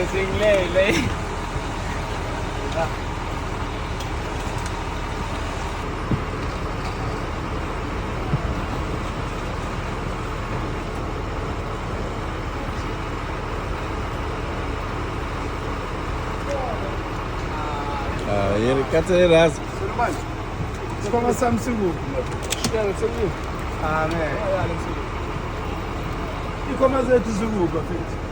Single. Yeri kate ras. Sulman. Kama Samsungu. Shikana Samsungu. Amen. Wala Samsungu. Iko mazetu zunguka fiti.